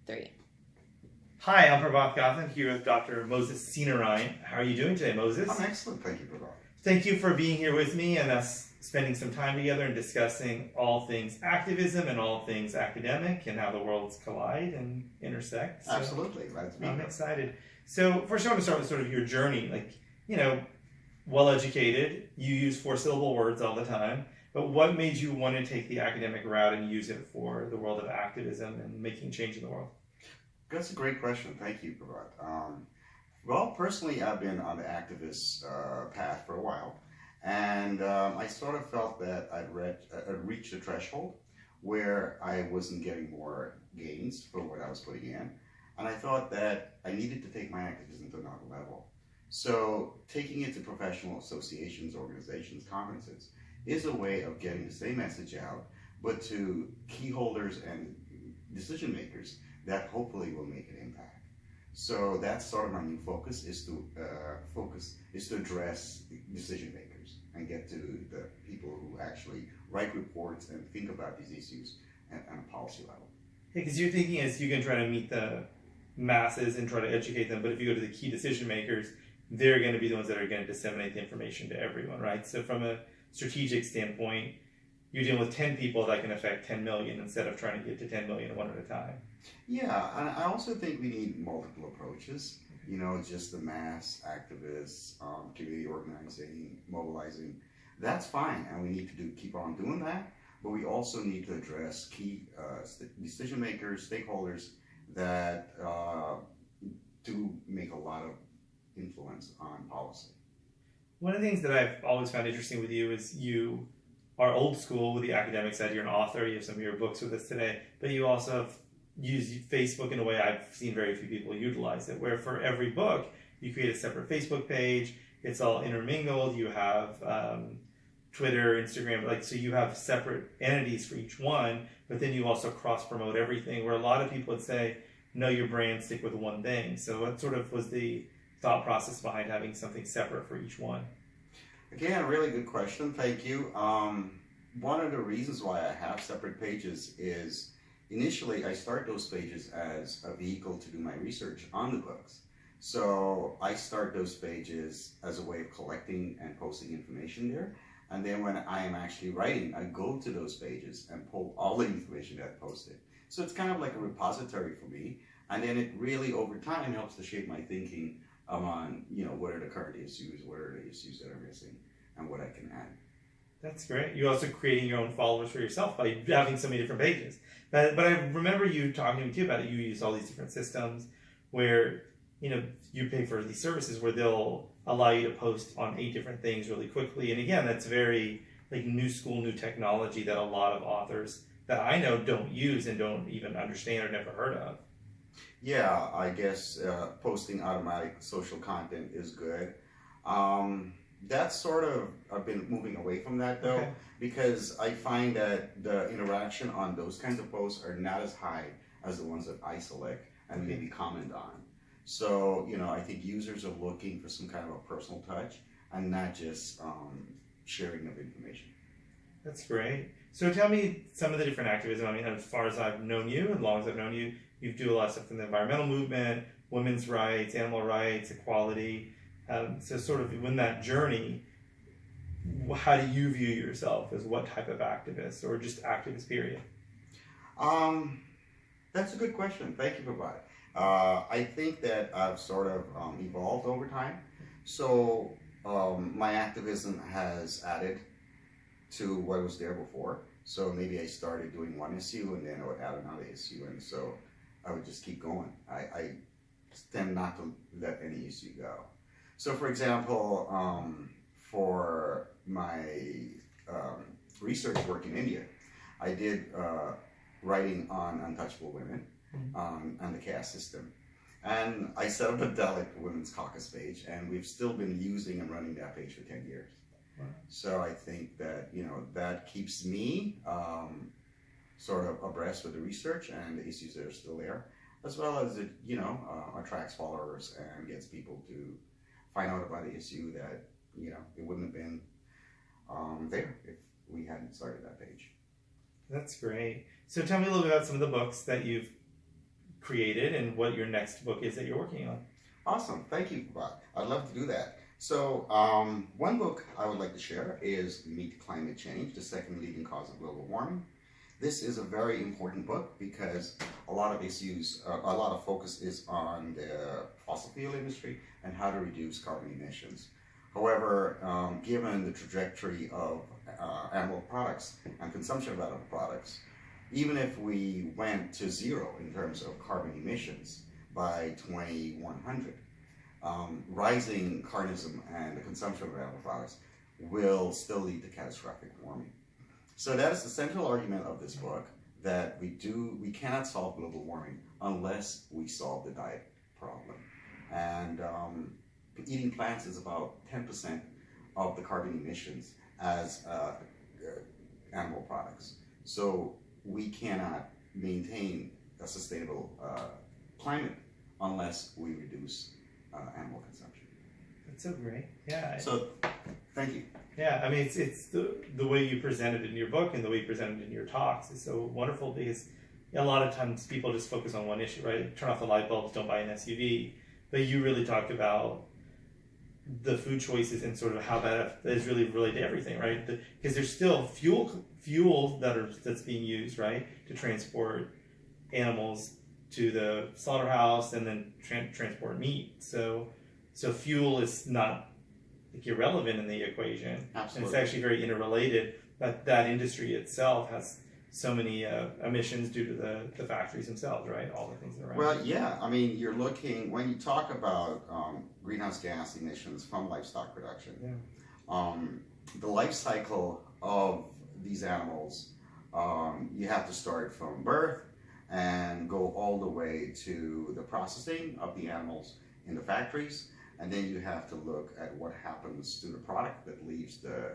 3. Hi, I'm Prabhat Gautam here with Dr. Moses Seenarine. How are you doing today, Moses? I'm excellent, thank you, Prabhat. Thank you for being here with me and us spending some time together and discussing all things activism and all things academic and how the worlds collide and intersect. So Absolutely, glad to be I'm here. excited. So first I want to start with sort of your journey. Well-educated, you use 4-syllable words all the time, but what made you want to take the academic route and use it for the world of activism and making change in the world? That's a great question. Thank you, Prabhat. Well, personally, I've been on the activist path for a while, and I sort of felt that I'd reached a threshold where I wasn't getting more gains for what I was putting in, and I thought that I needed to take my activism to another level. So taking it to professional associations, organizations, conferences is a way of getting the same message out, but to key holders and decision makers that hopefully will make an impact. So that's sort of my new focus, is to address decision makers and get to the people who actually write reports and think about these issues at a policy level. Because your thinking is you can try to meet the masses and try to educate them, but if you go to the key decision makers, they're going to be the ones that are going to disseminate the information to everyone, right? So from a strategic standpoint, you're dealing with 10 people that can affect 10 million instead of trying to get to 10 million one at a time. Yeah, and I also think we need multiple approaches. You know, just the mass activists, community organizing, mobilizing. That's fine, and we need to keep on doing that. But we also need to address key decision makers, stakeholders that do make a lot of influence on policy. One of the things that I've always found interesting with you is you are old school with the academic side. You're an author. You have some of your books with us today, but you also have used Facebook in a way I've seen very few people utilize it, where for every book, you create a separate Facebook page. It's all intermingled. You have Twitter, Instagram, so you have separate entities for each one, but then you also cross-promote everything, where a lot of people would say, know your brand, stick with one thing. So what sort of was the thought process behind having something separate for each one? Again, a really good question. Thank you. One of the reasons why I have separate pages is initially I start those pages as a vehicle to do my research on the books. So I start those pages as a way of collecting and posting information there. And then when I am actually writing, I go to those pages and pull all the information that I posted. So it's kind of like a repository for me. And then it really, over time, helps to shape my thinking on, what are the current issues, what are the issues that are missing, and what I can add. That's great. You're also creating your own followers for yourself by having so many different pages. But I remember you talking to me too about it. You use all these different systems where, you pay for these services where they'll allow you to post on 8 different things really quickly. And again, that's very new school, new technology that a lot of authors that I know don't use and don't even understand or never heard of. Yeah, I guess posting automatic social content is good. That's sort of, I've been moving away from that though, because I find that the interaction on those kinds of posts are not as high as the ones that I select and maybe comment on. So, I think users are looking for some kind of a personal touch and not just sharing of information. That's great. So tell me some of the different activism. I mean, as far as I've known you, as long as I've known you, you do a lot of stuff in the environmental movement, women's rights, animal rights, equality. So sort of in that journey, how do you view yourself as what type of activist or just activist period? That's a good question. Thank you, Prabhat. I think that I've sort of evolved over time. So my activism has added to what was there before. So maybe I started doing one issue and then I would add another issue. And so I would just keep going. I tend not to let any issue go. So for example, for my research work in India, I did writing on untouchable women and the caste system. And I set up a Dalit Women's Caucus page, and we've still been using and running that page for 10 years. Wow. So I think that, that keeps me sort of abreast with the research and the issues that are still there, as well as it, attracts followers and gets people to find out about the issue that, it wouldn't have been there if we hadn't started that page. That's great. So tell me a little bit about some of the books that you've created and what your next book is that you're working on. Awesome. Thank you, Prabhat. I'd love to do that. So one book I would like to share is Meet Climate Change, the second leading cause of global warming. This is a very important book because a lot of issues, a lot of focus is on the fossil fuel industry and how to reduce carbon emissions. However, given the trajectory of animal products and consumption of animal products, even if we went to zero in terms of carbon emissions by 2100, rising carnism and the consumption of animal products will still lead to catastrophic warming. So that is the central argument of this book, that we cannot solve global warming unless we solve the diet problem. And eating plants is about 10% of the carbon emissions as animal products. So we cannot maintain a sustainable climate unless we reduce animal consumption. That's so great. Yeah. So, thank you. Yeah, I mean, it's the way you present it in your book and the way you present it in your talks is so wonderful because a lot of times people just focus on one issue, right? Turn off the light bulbs, don't buy an SUV. But you really talk about the food choices and sort of how that is really related to everything, right? Because there's still fuel that's being used, right, to transport animals to the slaughterhouse and then transport meat. So fuel is not like irrelevant in the equation. Absolutely. And it's actually very interrelated. That industry itself has so many emissions due to the factories themselves, right? All the things that are around. Well, yeah. I mean, you're looking, when you talk about greenhouse gas emissions from livestock production, the life cycle of these animals, you have to start from birth and go all the way to the processing of the animals in the factories. And then you have to look at what happens to the product that leaves the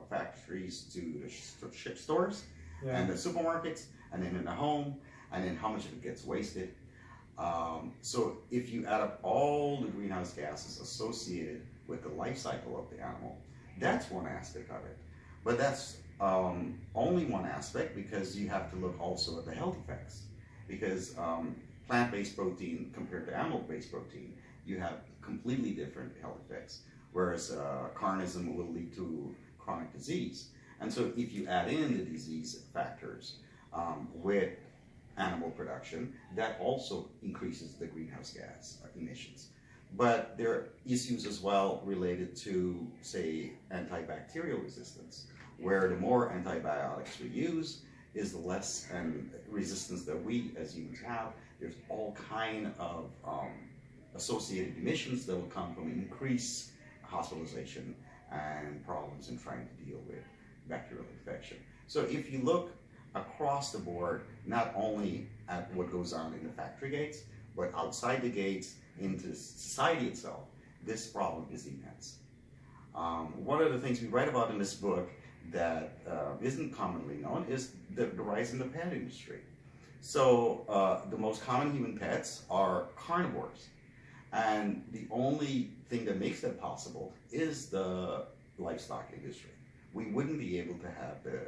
factories to the ship stores and the supermarkets, and then in the home, and then how much of it gets wasted. So if you add up all the greenhouse gases associated with the life cycle of the animal, that's one aspect of it. But that's only one aspect, because you have to look also at the health effects. Because plant-based protein compared to animal-based protein, you have completely different health effects, whereas carnism will lead to chronic disease. And so if you add in the disease factors with animal production, that also increases the greenhouse gas emissions. But there are issues as well related to, say, antibacterial resistance, where the more antibiotics we use is the less resistance that we as humans have. There's all kind of associated emissions that will come from increased hospitalization and problems in trying to deal with bacterial infection. So if you look across the board, not only at what goes on in the factory gates, but outside the gates into society itself, this problem is immense. One of the things we write about in this book that isn't commonly known is the rise in the pet industry. So the most common human pets are carnivores. And the only thing that makes that possible is the livestock industry. We wouldn't be able to have the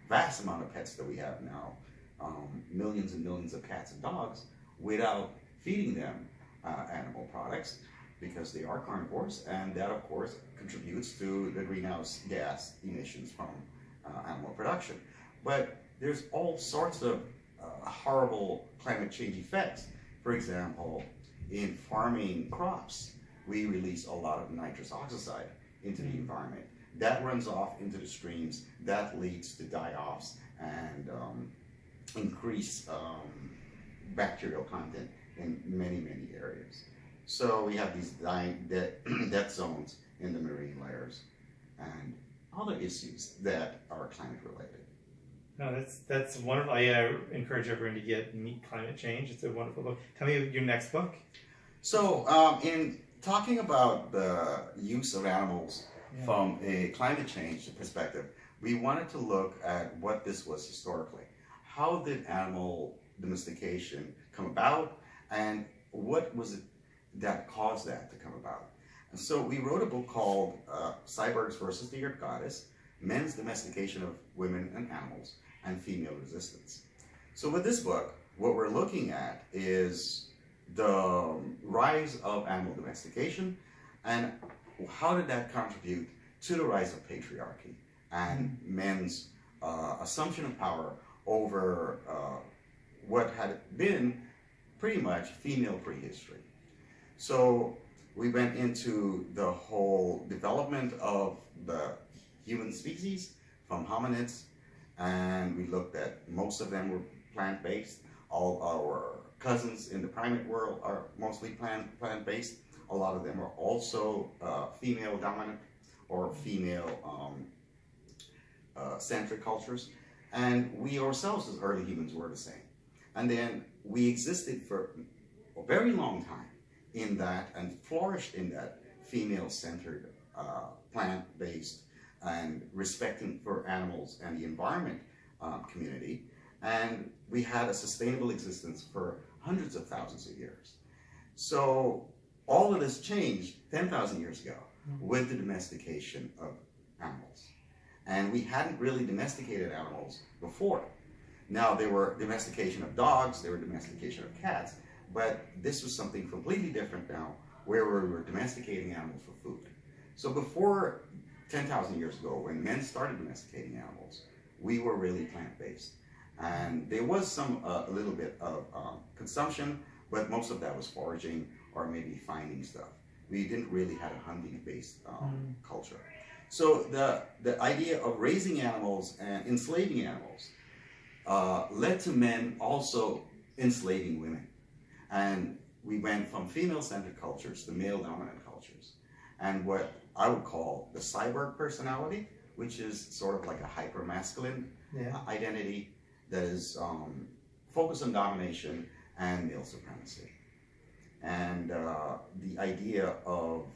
vast amount of pets that we have now, millions and millions of cats and dogs, without feeding them animal products, because they are carnivores, and that of course contributes to the greenhouse gas emissions from animal production. But there's all sorts of horrible climate change effects. For example, in farming crops, we release a lot of nitrous oxide into the environment. That runs off into the streams, that leads to die-offs and increased bacterial content in many, many areas. So we have these death zones in the marine layers and other issues that are climate related. No, that's wonderful. I encourage everyone to get Meet Climate Change. It's a wonderful book. Tell me your next book. So in talking about the use of animals from a climate change perspective, we wanted to look at what this was historically. How did animal domestication come about, and what was it that caused that to come about? And so we wrote a book called Cyborgs versus the Earth Goddess, Men's Domestication of Women and Animals, and Female Resistance. So with this book, what we're looking at is the rise of animal domestication and how did that contribute to the rise of patriarchy and men's assumption of power over what had been pretty much female prehistory. So we went into the whole development of the human species from hominids, and we looked at most of them were plant-based. All our cousins in the primate world are mostly plant-based. A lot of them are also female dominant or female centric cultures. And we ourselves as early humans were the same. And then we existed for a very long time in that and flourished in that female-centered, plant-based and respecting for animals and the environment community. And we had a sustainable existence for hundreds of thousands of years. So all of this changed 10,000 years ago with the domestication of animals. And we hadn't really domesticated animals before. Now there were domestication of dogs, there were domestication of cats, but this was something completely different now where we were domesticating animals for food. So before 10,000 years ago, when men started domesticating animals, we were really plant-based. And there was some, a little bit of consumption, but most of that was foraging or maybe finding stuff. We didn't really have a hunting-based culture. So the idea of raising animals and enslaving animals led to men also enslaving women. And we went from female-centered cultures to male-dominant cultures. And what I would call the cyborg personality, which is sort of like a hyper-masculine identity that is focused on domination and male supremacy. And the idea of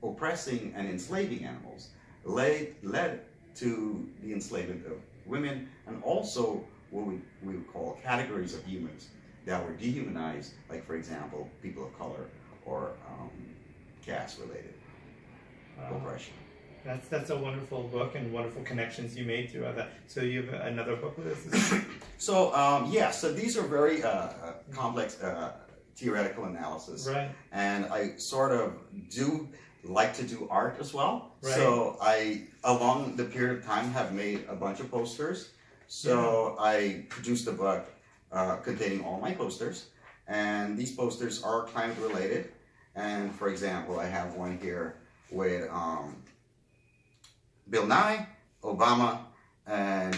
oppressing and enslaving animals led to the enslavement of women and also what we would call categories of humans that were dehumanized, like for example, people of color or caste-related oppression. That's a wonderful book and wonderful connections you made throughout that. So you have another book with this? So yeah, so these are very complex theoretical analysis. Right. And I sort of do like to do art as well. Right. So I, along the period of time, have made a bunch of posters. So I produced a book containing all my posters. And these posters are climate related. And for example, I have one here with Bill Nye, Obama, and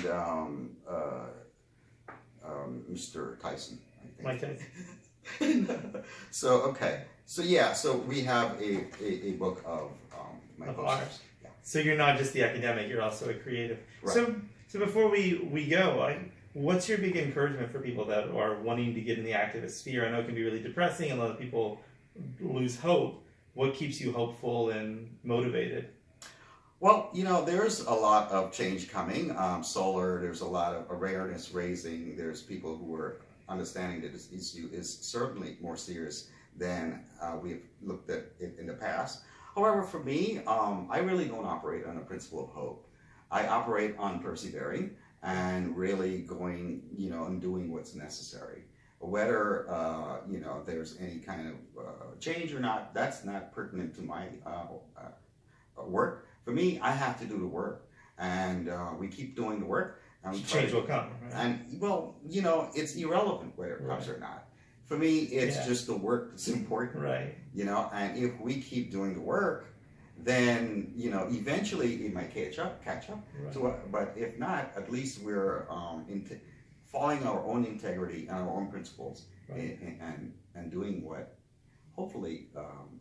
Mr. Tyson, I think. Mike Tyson. So, okay. So, yeah, so we have a book of my posters. Art. Yeah. So you're not just the academic, you're also a creative. Right. So before we go, what's your big encouragement for people that are wanting to get in the activist sphere? I know it can be really depressing, and a lot of people lose hope. What keeps you hopeful and motivated? Well, you know, there's a lot of change coming. Solar, there's a lot of awareness raising. There's people who are understanding that this issue is certainly more serious than we've looked at it in the past. However, for me, I really don't operate on a principle of hope. I operate on persevering and really going, you know, and doing what's necessary. Whether, you know, there's any kind of change or not, that's not pertinent to my work. For me, I have to do the work, and we keep doing the work. And Change will come. Right? And, well, you know, it's irrelevant whether it comes or not. For me, it's just the work that's important. Right. You know, and if we keep doing the work, then, you know, eventually it might catch up. Right. So, but if not, at least we're following our own integrity and our own principles, right, and doing what, hopefully,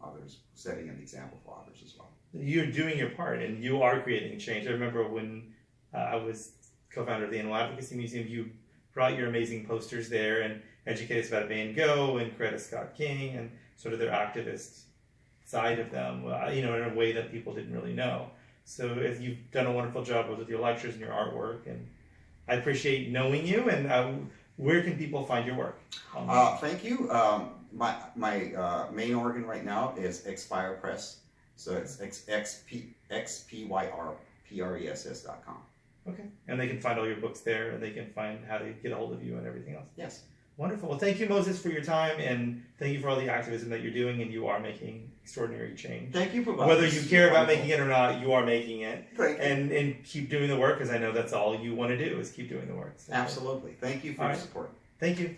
others, setting an example for others as well. You're doing your part, and you are creating change. I remember when I was co-founder of the Animal Advocacy Museum, you brought your amazing posters there and educated us about Van Gogh and Coretta Scott King and sort of their activist side of them, you know, in a way that people didn't really know. So you've done a wonderful job both with your lectures and your artwork, and I appreciate knowing you. And where can people find your work? Thank you. My main organ right now is Expire Press. So it's xpyrpress.com. Okay. And they can find all your books there, and they can find how to get a hold of you and everything else. Yes. Wonderful. Well, thank you, Moses, for your time, and thank you for all the activism that you're doing, and you are making extraordinary change. Thank you, Prabhat. Whether you care about making it or not, you are making it. Thank you. And keep doing the work, because I know that's all you want to do is keep doing the work. So, Absolutely. Thank you for your support. Thank you.